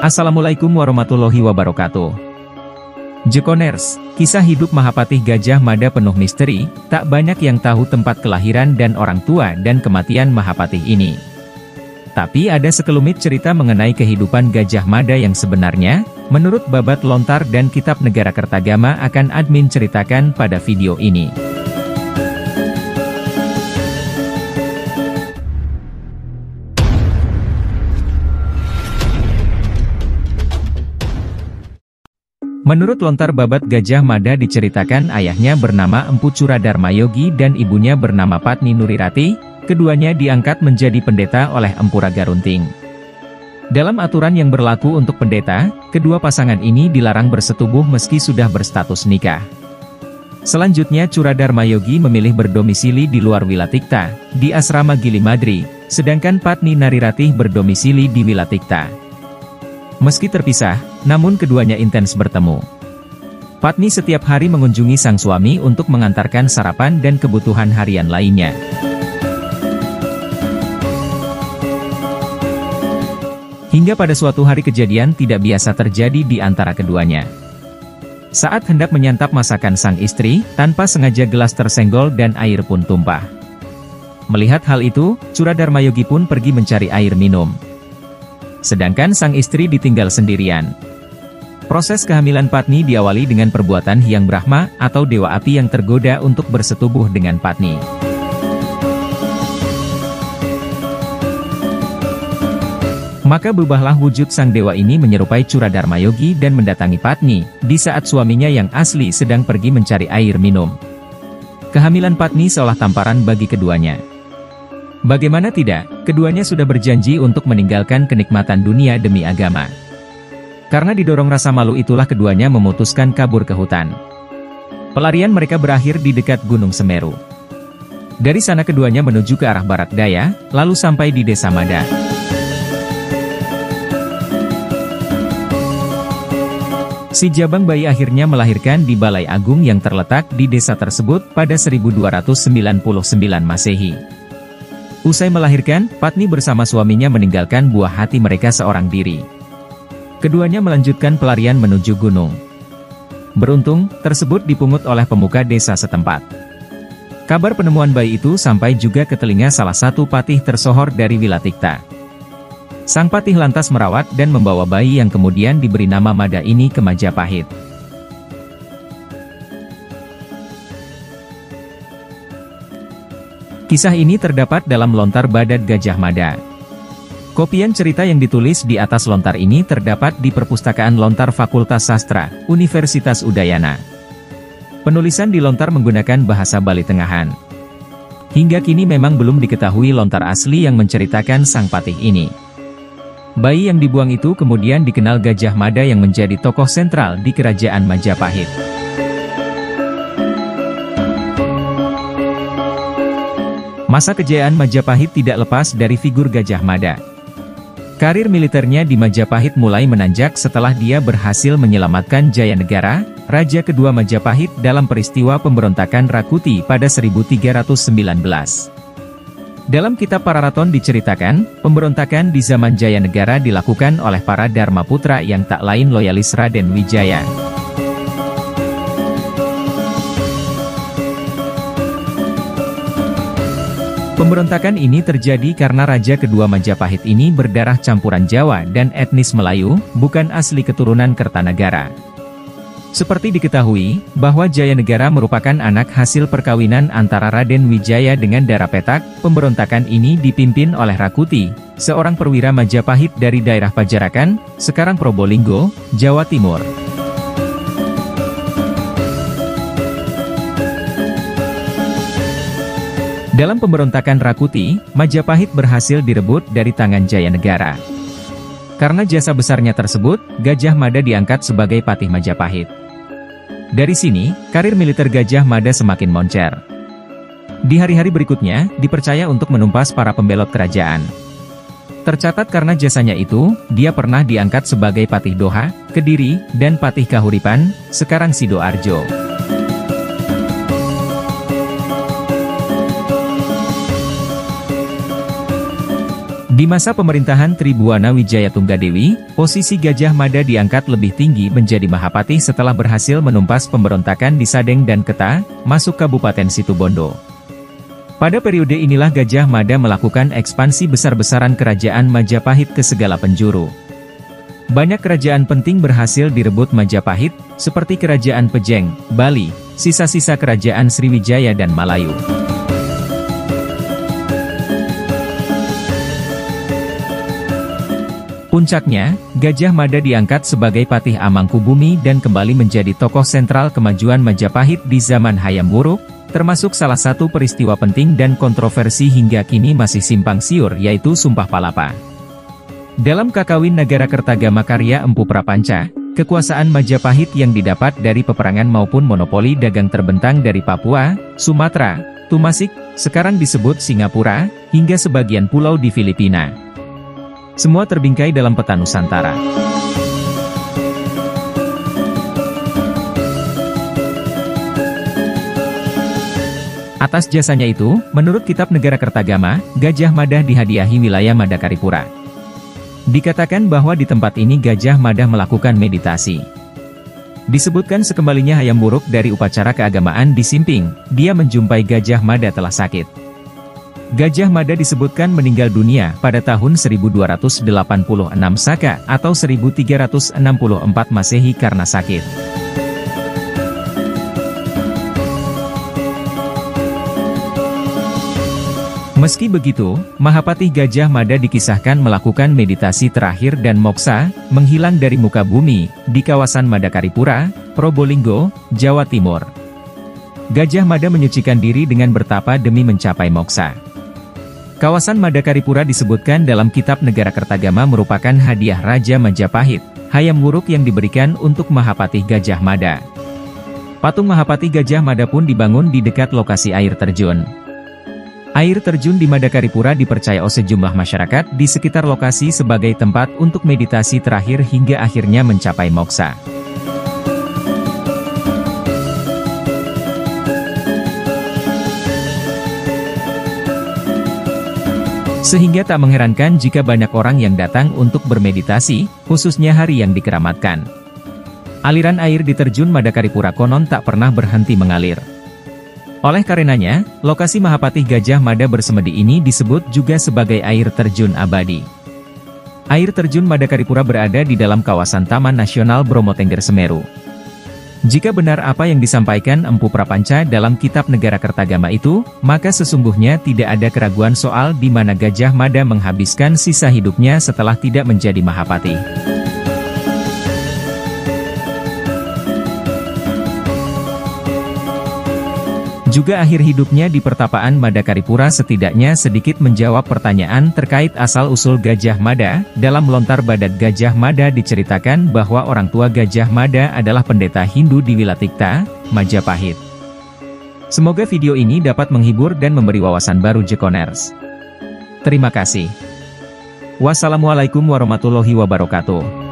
Assalamualaikum warahmatullahi wabarakatuh. Jekoners, kisah hidup Mahapatih Gajah Mada penuh misteri, tak banyak yang tahu tempat kelahiran dan orang tua dan kematian Mahapatih ini. Tapi ada sekelumit cerita mengenai kehidupan Gajah Mada yang sebenarnya, menurut Babat Lontar dan Kitab Negara Kertagama akan admin ceritakan pada video ini. Menurut Lontar Babat Gajah Mada diceritakan ayahnya bernama Empu Curadarmayogi dan ibunya bernama Patni Nurirati, keduanya diangkat menjadi pendeta oleh Empu Ragarunting. Dalam aturan yang berlaku untuk pendeta, kedua pasangan ini dilarang bersetubuh meski sudah berstatus nikah. Selanjutnya Curadarmayogi memilih berdomisili di luar Wilatikta, di asrama Gili Madri, sedangkan Patni Nariratih berdomisili di Wilatikta. Meski terpisah, namun keduanya intens bertemu. Patni setiap hari mengunjungi sang suami untuk mengantarkan sarapan dan kebutuhan harian lainnya. Hingga pada suatu hari kejadian tidak biasa terjadi di antara keduanya. Saat hendak menyantap masakan sang istri, tanpa sengaja gelas tersenggol dan air pun tumpah. Melihat hal itu, Curadarmayogi pun pergi mencari air minum. Sedangkan sang istri ditinggal sendirian. Proses kehamilan Patni diawali dengan perbuatan Hyang Brahma atau dewa api yang tergoda untuk bersetubuh dengan Patni. Maka berubahlah wujud sang dewa ini menyerupai Curadarmayogi dan mendatangi Patni, di saat suaminya yang asli sedang pergi mencari air minum. Kehamilan Patni seolah tamparan bagi keduanya. Bagaimana tidak, keduanya sudah berjanji untuk meninggalkan kenikmatan dunia demi agama. Karena didorong rasa malu itulah keduanya memutuskan kabur ke hutan. Pelarian mereka berakhir di dekat Gunung Semeru. Dari sana keduanya menuju ke arah barat daya, lalu sampai di Desa Mada. Si Jabang bayi akhirnya melahirkan di Balai Agung yang terletak di desa tersebut pada 1299 Masehi. Usai melahirkan, Patni bersama suaminya meninggalkan buah hati mereka seorang diri. Keduanya melanjutkan pelarian menuju gunung. Beruntung, tersebut dipungut oleh pemuka desa setempat. Kabar penemuan bayi itu sampai juga ke telinga salah satu patih tersohor dari Wilatikta. Sang patih lantas merawat dan membawa bayi yang kemudian diberi nama Mada ini ke Majapahit. Kisah ini terdapat dalam Lontar Badat Gajah Mada. Kopian cerita yang ditulis di atas lontar ini terdapat di Perpustakaan Lontar Fakultas Sastra, Universitas Udayana. Penulisan di lontar menggunakan bahasa Bali Tengahan. Hingga kini memang belum diketahui lontar asli yang menceritakan sang patih ini. Bayi yang dibuang itu kemudian dikenal Gajah Mada yang menjadi tokoh sentral di Kerajaan Majapahit. Masa kejayaan Majapahit tidak lepas dari figur Gajah Mada. Karir militernya di Majapahit mulai menanjak setelah dia berhasil menyelamatkan Jayanegara, Raja kedua Majapahit dalam peristiwa pemberontakan Rakuti pada 1319. Dalam kitab Pararaton diceritakan, pemberontakan di zaman Jayanegara dilakukan oleh para Dharma Putra yang tak lain loyalis Raden Wijaya. Pemberontakan ini terjadi karena Raja kedua Majapahit ini berdarah campuran Jawa dan etnis Melayu, bukan asli keturunan Kertanagara. Seperti diketahui, bahwa Jayanegara merupakan anak hasil perkawinan antara Raden Wijaya dengan Darapetak, pemberontakan ini dipimpin oleh Rakuti, seorang perwira Majapahit dari daerah Pajarakan, sekarang Probolinggo, Jawa Timur. Dalam pemberontakan Rakuti, Majapahit berhasil direbut dari tangan Jayanegara. Karena jasa besarnya tersebut, Gajah Mada diangkat sebagai patih Majapahit. Dari sini, karir militer Gajah Mada semakin moncer. Di hari-hari berikutnya, dipercaya untuk menumpas para pembelot kerajaan. Tercatat karena jasanya itu, dia pernah diangkat sebagai patih Doha, Kediri, dan patih Kahuripan, sekarang Sidoarjo. Di masa pemerintahan Tribuana Wijaya Tunggadewi, posisi Gajah Mada diangkat lebih tinggi menjadi Mahapati setelah berhasil menumpas pemberontakan di Sadeng dan Keta, masuk Kabupaten Situbondo. Pada periode inilah Gajah Mada melakukan ekspansi besar-besaran kerajaan Majapahit ke segala penjuru. Banyak kerajaan penting berhasil direbut Majapahit, seperti Kerajaan Pejeng, Bali, sisa-sisa Kerajaan Sriwijaya dan Malayu. Puncaknya, Gajah Mada diangkat sebagai Patih Amangkubumi dan kembali menjadi tokoh sentral kemajuan Majapahit di zaman Hayam Wuruk, termasuk salah satu peristiwa penting dan kontroversi hingga kini masih simpang siur yaitu Sumpah Palapa. Dalam Kakawin Nagara Kertagama karya Empu Prapanca, kekuasaan Majapahit yang didapat dari peperangan maupun monopoli dagang terbentang dari Papua, Sumatera, Tumasik, sekarang disebut Singapura, hingga sebagian pulau di Filipina. Semua terbingkai dalam peta Nusantara. Atas jasanya itu, menurut Kitab Negara Kertagama, Gajah Mada dihadiahi wilayah Madakaripura. Dikatakan bahwa di tempat ini Gajah Mada melakukan meditasi. Disebutkan sekembalinya Hayam Wuruk dari upacara keagamaan di Simping, dia menjumpai Gajah Mada telah sakit. Gajah Mada disebutkan meninggal dunia pada tahun 1286 Saka atau 1364 Masehi karena sakit. Meski begitu, Mahapati Gajah Mada dikisahkan melakukan meditasi terakhir dan moksa, menghilang dari muka bumi, di kawasan Madakaripura, Probolinggo, Jawa Timur. Gajah Mada menyucikan diri dengan bertapa demi mencapai moksa. Kawasan Madakaripura disebutkan dalam Kitab Negara Kertagama merupakan hadiah Raja Majapahit, Hayam Wuruk yang diberikan untuk Mahapati Gajah Mada. Patung Mahapati Gajah Mada pun dibangun di dekat lokasi air terjun. Air terjun di Madakaripura dipercaya oleh sejumlah masyarakat di sekitar lokasi sebagai tempat untuk meditasi terakhir hingga akhirnya mencapai moksa. Sehingga tak mengherankan jika banyak orang yang datang untuk bermeditasi, khususnya hari yang dikeramatkan. Aliran air di terjun Madakaripura konon tak pernah berhenti mengalir. Oleh karenanya, lokasi Mahapati Gajah Mada bersemedi ini disebut juga sebagai air terjun abadi. Air terjun Madakaripura berada di dalam kawasan Taman Nasional Bromo Tengger Semeru. Jika benar apa yang disampaikan Empu Prapanca dalam Kitab Negara Kertagama itu, maka sesungguhnya tidak ada keraguan soal di mana Gajah Mada menghabiskan sisa hidupnya setelah tidak menjadi Mahapati. Juga akhir hidupnya di pertapaan Madakaripura setidaknya sedikit menjawab pertanyaan terkait asal-usul Gajah Mada. Dalam Lontar Badat Gajah Mada diceritakan bahwa orang tua Gajah Mada adalah pendeta Hindu di Wilatikta, Majapahit. Semoga video ini dapat menghibur dan memberi wawasan baru Jekoners. Terima kasih. Wassalamualaikum warahmatullahi wabarakatuh.